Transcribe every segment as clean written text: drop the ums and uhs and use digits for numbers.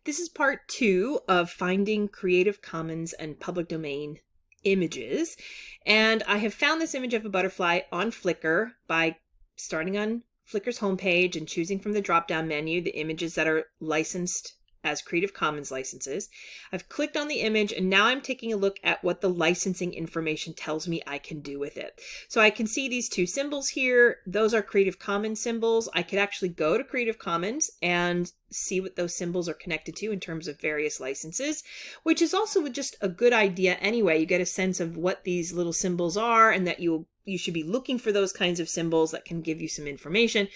This is part 2 of finding Creative Commons and public domain images. And I have found this image of a butterfly on Flickr by starting on Flickr's homepage and choosing from the drop-down menu the images that are licensed as Creative Commons licenses. I've clicked on the image and now I'm taking a look at what the licensing information tells me I can do with it. So I can see these two symbols here. Those are Creative Commons symbols. I could actually go to Creative Commons and see what those symbols are connected to in terms of various licenses, which is also just a good idea anyway. You get a sense of what these little symbols are and that you should be looking for those kinds of symbols that can give you some information.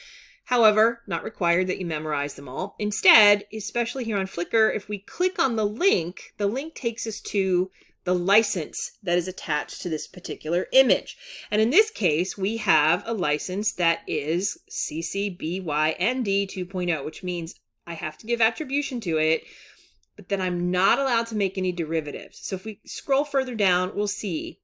However, not required that you memorize them all. Instead, especially here on Flickr, if we click on the link takes us to the license that is attached to this particular image. And in this case, we have a license that is CC BY-ND 2.0, which means I have to give attribution to it, but then I'm not allowed to make any derivatives. So if we scroll further down, we'll see.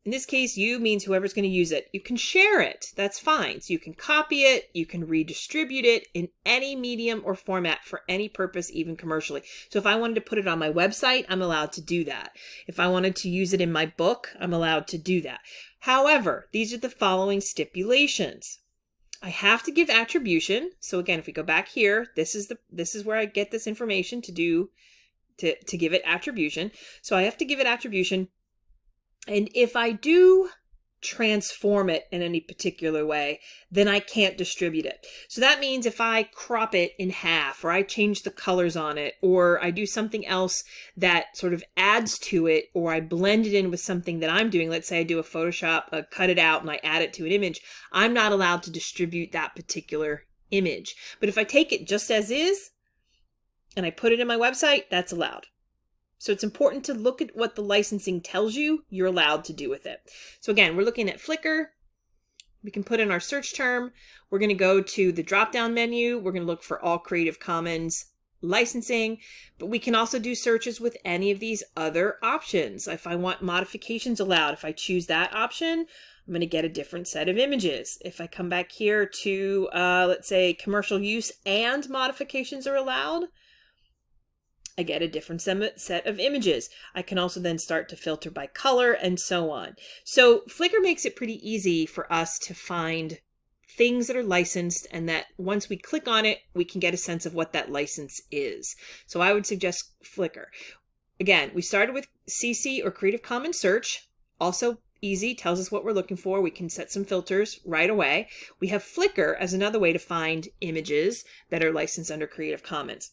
In this case, you means whoever's going to use it. You can share it. That's fine. So you can copy it. You can redistribute it in any medium or format for any purpose, even commercially. So if I wanted to put it on my website, I'm allowed to do that. If I wanted to use it in my book, I'm allowed to do that. However, these are the following stipulations. I have to give attribution. So again, if we go back here, this is where I get this information to give it attribution. So I have to give it attribution. And if I do transform it in any particular way, then I can't distribute it. So that means if I crop it in half, or I change the colors on it, or I do something else that sort of adds to it, or I blend it in with something that I'm doing, let's say I do a Photoshop, cut it out and I add it to an image, I'm not allowed to distribute that particular image. But if I take it just as is and I put it in my website, that's allowed. So it's important to look at what the licensing tells you you're allowed to do with it. So again, we're looking at Flickr. We can put in our search term. We're going to go to the drop-down menu. We're going to look for all Creative Commons licensing, but we can also do searches with any of these other options. If I want modifications allowed, if I choose that option, I'm going to get a different set of images. If I come back here to, let's say, commercial use and modifications are allowed, I get a different set of images. I can also then start to filter by color and so on. So Flickr makes it pretty easy for us to find things that are licensed, and that once we click on it, we can get a sense of what that license is. So I would suggest Flickr. Again, we started with CC or Creative Commons search. Also easy, tells us what we're looking for. We can set some filters right away. We have Flickr as another way to find images that are licensed under Creative Commons.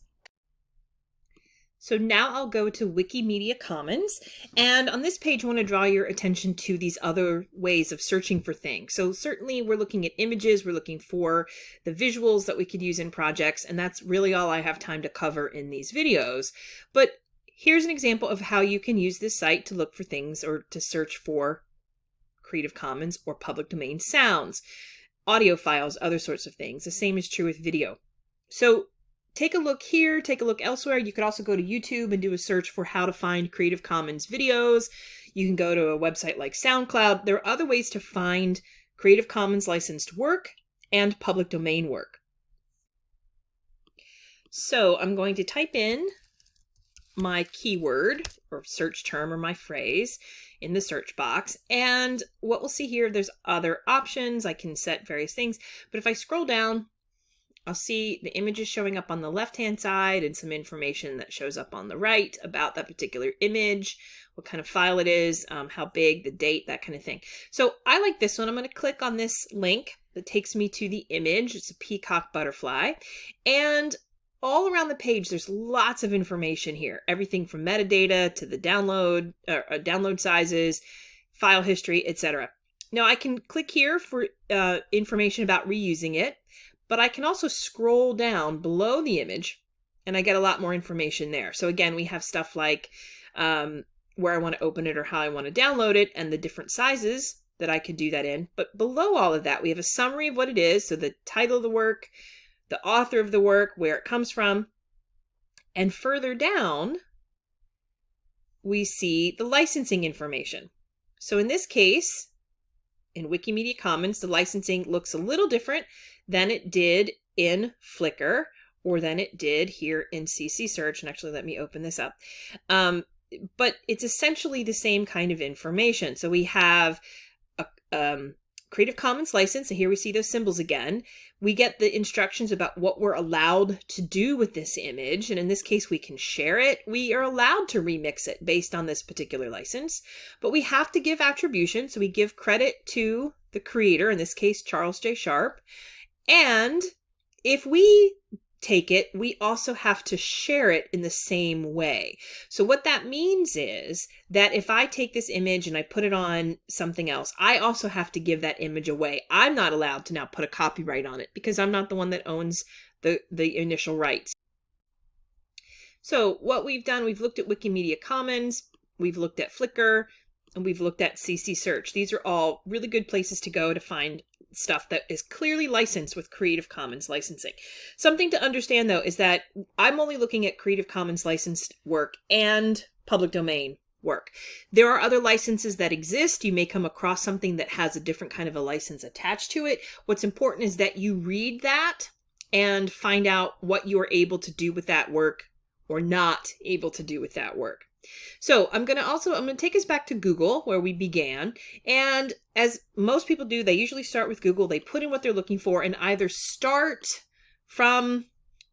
So now I'll go to Wikimedia Commons, and on this page I want to draw your attention to these other ways of searching for things. So certainly we're looking at images, we're looking for the visuals that we could use in projects, and that's really all I have time to cover in these videos. But here's an example of how you can use this site to look for things or to search for Creative Commons or public domain sounds, audio files, other sorts of things. The same is true with video. So take a look here, take a look elsewhere. You could also go to YouTube and do a search for how to find Creative Commons videos. You can go to a website like SoundCloud. There are other ways to find Creative Commons licensed work and public domain work. So I'm going to type in my keyword or search term or my phrase in the search box. And what we'll see here, there's other options. I can set various things, but if I scroll down, I'll see the images showing up on the left-hand side and some information that shows up on the right about that particular image, what kind of file it is, how big, the date, that kind of thing. So I like this one. I'm going to click on this link that takes me to the image. It's a peacock butterfly. And all around the page, there's lots of information here. Everything from metadata to the download sizes, file history, etc. Now I can click here for information about reusing it. But I can also scroll down below the image and I get a lot more information there. So again, we have stuff like where I want to open it or how I want to download it and the different sizes that I could do that in. But below all of that, we have a summary of what it is. So the title of the work, the author of the work, where it comes from. And further down, we see the licensing information. So in this case, in Wikimedia Commons, the licensing looks a little different than it did in Flickr or than it did here in CC Search. And actually, let me open this up. But it's essentially the same kind of information. So we have a Creative Commons license, and here we see those symbols again. We get the instructions about what we're allowed to do with this image, and in this case we can share it. We are allowed to remix it based on this particular license, but we have to give attribution, so we give credit to the creator, in this case Charles J. Sharp, and if we take it, we also have to share it in the same way. So what that means is that if I take this image and I put it on something else, I also have to give that image away. I'm not allowed to now put a copyright on it because I'm not the one that owns the initial rights. So what we've done, we've looked at Wikimedia Commons, we've looked at Flickr, and we've looked at CC Search. These are all really good places to go to find stuff that is clearly licensed with Creative Commons licensing. Something to understand though is that I'm only looking at Creative Commons licensed work and public domain work. There are other licenses that exist. You may come across something that has a different kind of a license attached to it. What's important is that you read that and find out what you are able to do with that work or not able to do with that work. So I'm going to take us back to Google where we began. And as most people do, they usually start with Google. They put in what they're looking for and either start from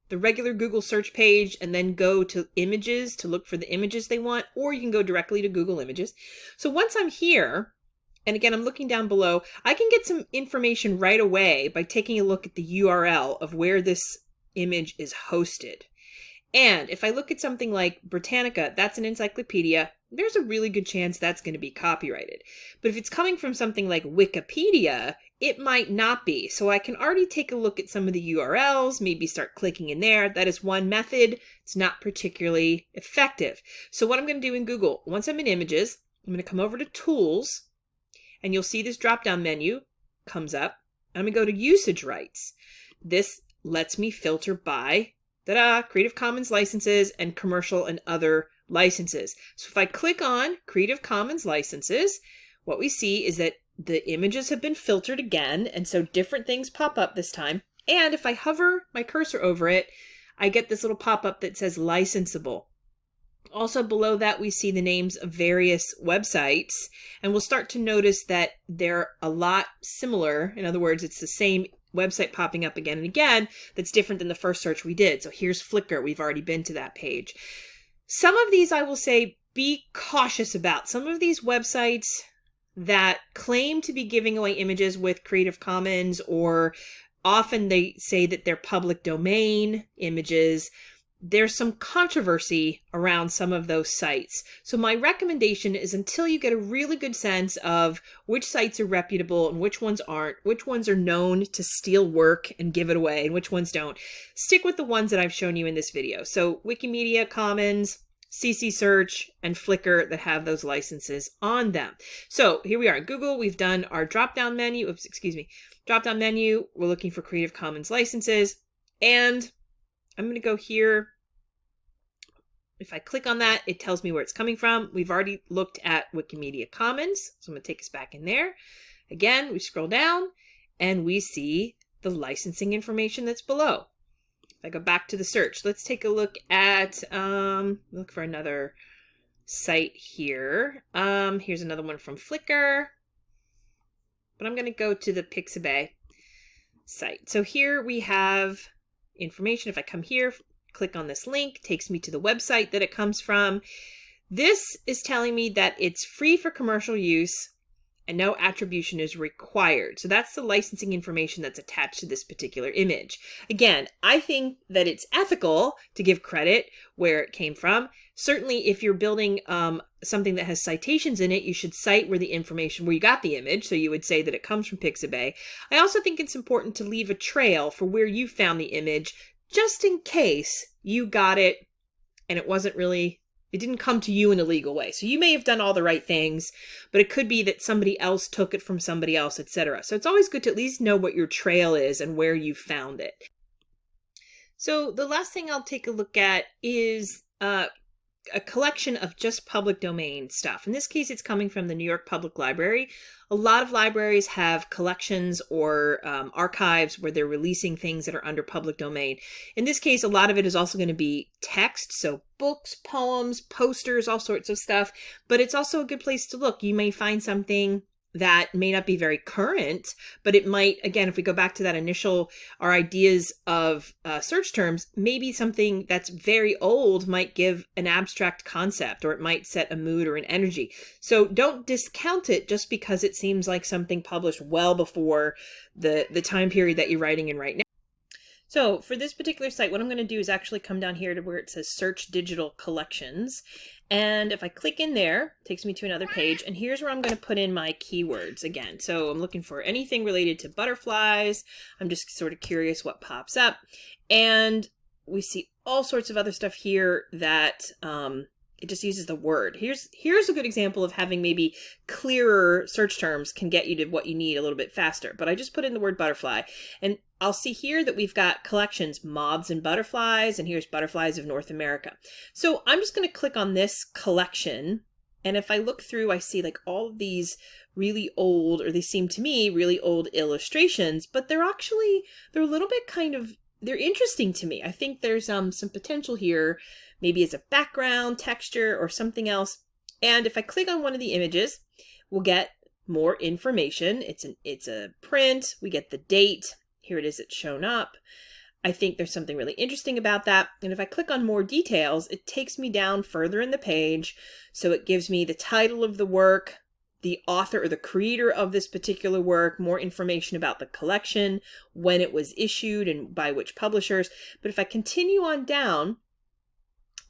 the regular Google search page and then go to images to look for the images they want, or you can go directly to Google Images. So once I'm here, and again, I'm looking down below, I can get some information right away by taking a look at the URL of where this image is hosted. And if I look at something like Britannica, that's an encyclopedia, there's a really good chance that's going to be copyrighted. But if it's coming from something like Wikipedia, it might not be. So I can already take a look at some of the URLs, maybe start clicking in there. That is one method. It's not particularly effective. So what I'm going to do in Google, once I'm in Images, I'm going to come over to Tools, and you'll see this drop-down menu comes up. I'm going to go to Usage Rights. This lets me filter by Creative Commons licenses and commercial and other licenses. So if I click on Creative Commons licenses, what we see is that the images have been filtered again, and so different things pop up this time. And if I hover my cursor over it, I get this little pop-up that says licensable. Also below that, we see the names of various websites, and we'll start to notice that they're a lot similar. In other words, it's the same website popping up again and again that's different than the first search we did. So here's Flickr. We've already been to that page. Some of these I will say be cautious about. Some of these websites that claim to be giving away images with Creative Commons, or often they say that they're public domain images, there's some controversy around some of those sites. So my recommendation is, until you get a really good sense of which sites are reputable and which ones aren't, which ones are known to steal work and give it away and which ones don't, stick with the ones that I've shown you in this video. So Wikimedia Commons, CC Search, and Flickr that have those licenses on them. So here we are at Google. We've done our drop-down menu. Drop-down menu. We're looking for Creative Commons licenses, and I'm going to go here. If I click on that, it tells me where it's coming from. We've already looked at Wikimedia Commons, so I'm going to take us back in there. Again, we scroll down and we see the licensing information that's below. If I go back to the search, let's take a look at, look for another site here. Here's another one from Flickr, but I'm going to go to the Pixabay site. So here we have information. If I come here, click on this link, takes me to the website that it comes from. This is telling me that it's free for commercial use and no attribution is required. So that's the licensing information that's attached to this particular image. Again, I think that it's ethical to give credit where it came from. Certainly, if you're building something that has citations in it, you should cite where the information, where you got the image. So you would say that it comes from Pixabay. I also think it's important to leave a trail for where you found the image, just in case you got it and it didn't come to you in a legal way. So you may have done all the right things, but it could be that somebody else took it from somebody else, etc. So it's always good to at least know what your trail is and where you found it. So the last thing I'll take a look at is a collection of just public domain stuff. In this case, it's coming from the New York Public Library. A lot of libraries have collections or archives where they're releasing things that are under public domain. In this case, a lot of it is also going to be text, so books, poems, posters, all sorts of stuff. But it's also a good place to look. You may find something that may not be very current, but it might, again, if we go back to that initial, our ideas of search terms, maybe something that's very old might give an abstract concept, or it might set a mood or an energy. So don't discount it just because it seems like something published well before the time period that you're writing in right now. So for this particular site, what I'm going to do is actually come down here to where it says Search Digital Collections. And if I click in there, it takes me to another page. And here's where I'm going to put in my keywords again. So I'm looking for anything related to butterflies. I'm just sort of curious what pops up. And we see all sorts of other stuff here that it just uses the word. Here's a good example of having maybe clearer search terms can get you to what you need a little bit faster. But I just put in the word butterfly, and I'll see here that we've got collections, moths and butterflies, and here's butterflies of North America. So I'm just going to click on this collection, and if I look through, I see like all of these really old, or they seem to me really old illustrations, but they're a little bit they're interesting to me. I think there's some potential here, maybe as a background texture or something else. And if I click on one of the images, we'll get more information. It's a print. We get the date. Here it is, it's shown up. I think there's something really interesting about that. And if I click on more details, it takes me down further in the page. So it gives me the title of the work, the author or the creator of this particular work, more information about the collection, when it was issued and by which publishers. But if I continue on down,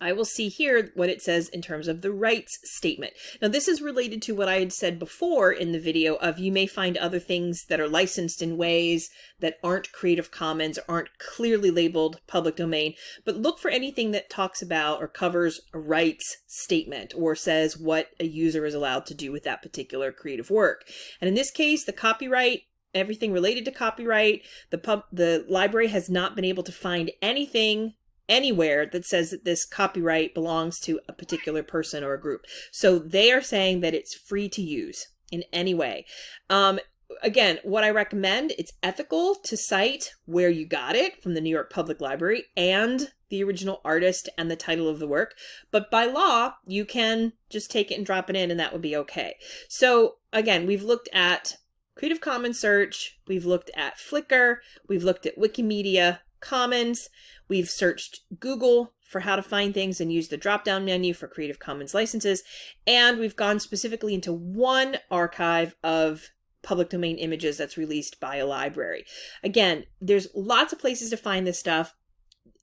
I will see here what it says in terms of the rights statement. Now, this is related to what I had said before in the video of you may find other things that are licensed in ways that aren't Creative Commons, aren't clearly labeled public domain, but look for anything that talks about or covers a rights statement or says what a user is allowed to do with that particular creative work. And in this case, the copyright, everything related to copyright, the library has not been able to find anything anywhere that says that this copyright belongs to a particular person or a group. So they are saying that it's free to use in any way. Again, what I recommend, it's ethical to cite where you got it from the New York Public Library and the original artist and the title of the work. But by law, you can just take it and drop it in and that would be okay. So again, we've looked at Creative Commons search, we've looked at Flickr, we've looked at Wikimedia Commons, we've searched Google for how to find things and use the drop-down menu for Creative Commons licenses, and we've gone specifically into one archive of public domain images that's released by a library. Again, there's lots of places to find this stuff.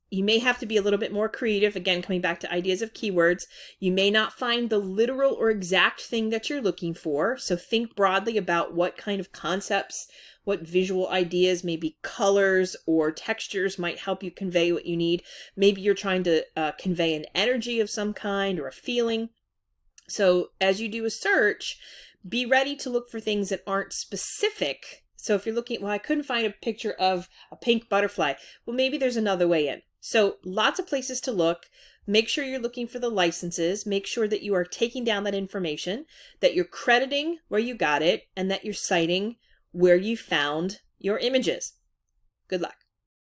You may have to be a little bit more creative, again, coming back to ideas of keywords. You may not find the literal or exact thing that you're looking for, so think broadly about what kind of concepts, what visual ideas, maybe colors or textures might help you convey what you need. Maybe you're trying to convey an energy of some kind or a feeling. So as you do a search, be ready to look for things that aren't specific. So if you're looking, well, I couldn't find a picture of a pink butterfly. Well, maybe there's another way in. So lots of places to look. Make sure you're looking for the licenses. Make sure that you are taking down that information, that you're crediting where you got it, and that you're citing where you found your images. Good luck.